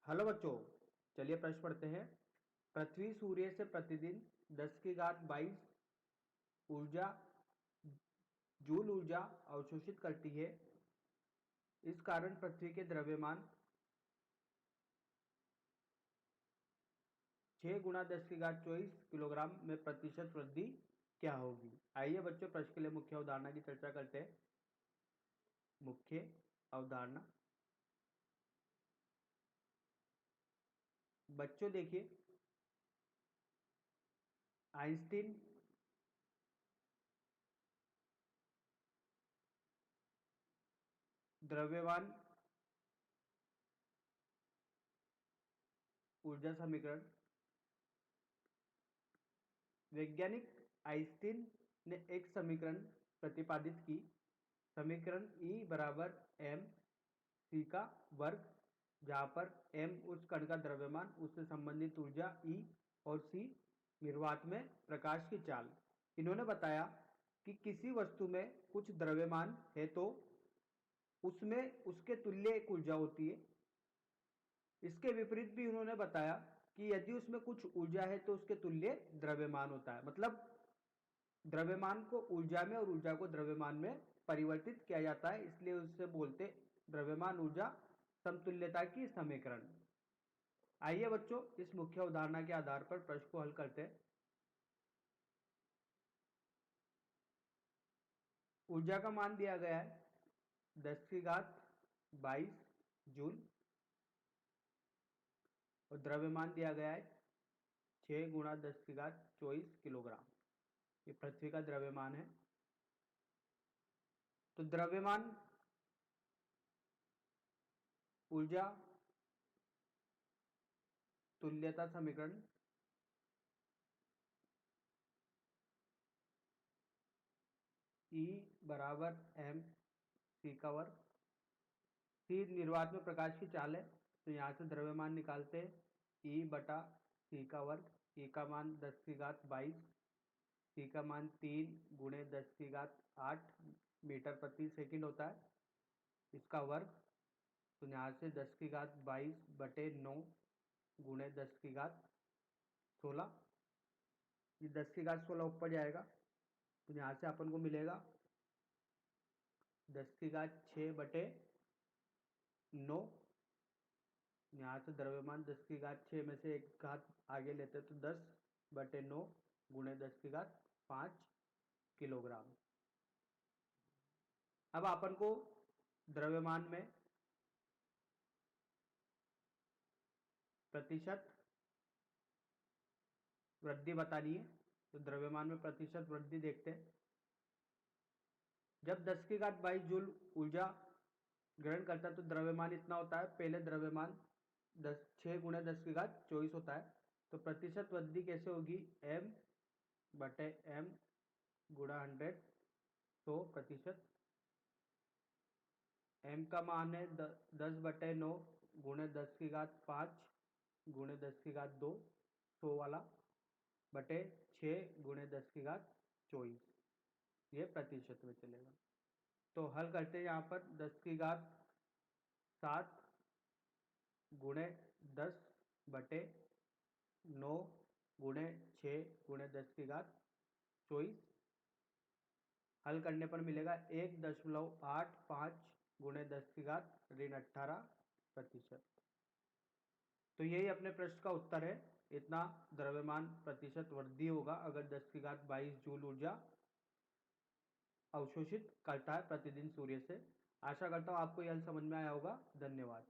Hello बच्चों, चलिए प्रश्न पढ़ते हैं। पृथ्वी सूर्य से प्रतिदिन 10 की घात 22 ऊर्जा जूल ऊर्जा अवशोषित करती है। इस कारण पृथ्वी के द्रव्यमान 6 गुणा 10 की घात 24 किलोग्राम में प्रतिशत वृद्धि क्या होगी। आइए बच्चों प्रश्न के लिए मुख्य अवधारणा की चर्चा करते हैं। मुख्य अवधारणा, बच्चों देखिए, आइंस्टीन द्रव्यमान ऊर्जा समीकरण, वैज्ञानिक आइंस्टीन ने एक समीकरण प्रतिपादित की। समीकरण E बराबर एम सी का वर्ग, जहाँ पर m उस कण का द्रव्यमान, उससे संबंधित ऊर्जा E और C निर्वात में प्रकाश की चाल। इन्होंने बताया कि किसी वस्तु में कुछ द्रव्यमान है तो उसमें उसके तुल्य एक ऊर्जा होती है। इसके विपरीत भी उन्होंने बताया कि यदि उसमें कुछ ऊर्जा है तो उसके तुल्य द्रव्यमान होता है। मतलब द्रव्यमान को ऊर्जा में और ऊर्जा को द्रव्यमान में परिवर्तित किया जाता है, इसलिए उससे बोलते द्रव्यमान ऊर्जा समतुल्यता की समीकरण। आइए बच्चों इस मुख्य उदाहरण के आधार पर प्रश्न को हल करते हैं। ऊर्जा का मान दिया गया है 10 की घात 22 जूल और द्रव्यमान दिया गया है 6 गुणा 10 की घात 24 किलोग्राम। ये पृथ्वी का द्रव्यमान है। तो द्रव्यमान ऊर्जा तुल्यता समीकरण E बराबर एम सी का वर्ग। सी निर्वात में प्रकाश की चाल है, तो यहाँ से द्रव्यमान निकालते हैं E बटा सी का वर्ग। E का मान 10 की घात 22, सी का मान 3 गुणे 10 की घात 8 मीटर प्रति सेकंड होता है, इसका वर्ग। तो यहाँ से 10 की घात 22 बटे 9 गुणे 10 की घात 16, ये 10 की घात 16 ऊपर जाएगा, तो यहाँ से अपन को मिलेगा 10 की घात 6 बटे 9। यहाँ से द्रव्यमान 10 की घात 6 में से एक घात आगे लेते हैं तो 10 बटे 9 गुणे 10 की घात 5 किलोग्राम। अब अपन को द्रव्यमान में प्रतिशत वृद्धि बतानी है, तो द्रव्यमान में प्रतिशत वृद्धि देखते हैं। जब 10 की घात 22 जूल ऊर्जा ग्रहण करता है तो द्रव्यमान इतना होता है। पहले द्रव्यमान 6 गुणे 10 की घात 24 होता है, तो प्रतिशत वृद्धि कैसे होगी, m बटे m गुणा 100, 100%। m का मान है 10 बटे 9 गुणे 10 की घात 5 गुणे 10 की घात 2, 100 वाला, बटे 6 गुणे 10 की घात 24, ये प्रतिशत में चलेगा। तो हल करते हैं, यहाँ पर 10 की घात 7 गुणे 10 बटे 9 गुणे 6 गुणे 10 की घात 24, हल करने पर मिलेगा 1.85 गुणे 10 की घात ऋण 18%। तो यही अपने प्रश्न का उत्तर है। इतना द्रव्यमान प्रतिशत वृद्धि होगा अगर 10 की घात 22 जूल ऊर्जा अवशोषित करता है प्रतिदिन सूर्य से। आशा करता हूँ आपको यह समझ में आया होगा। धन्यवाद।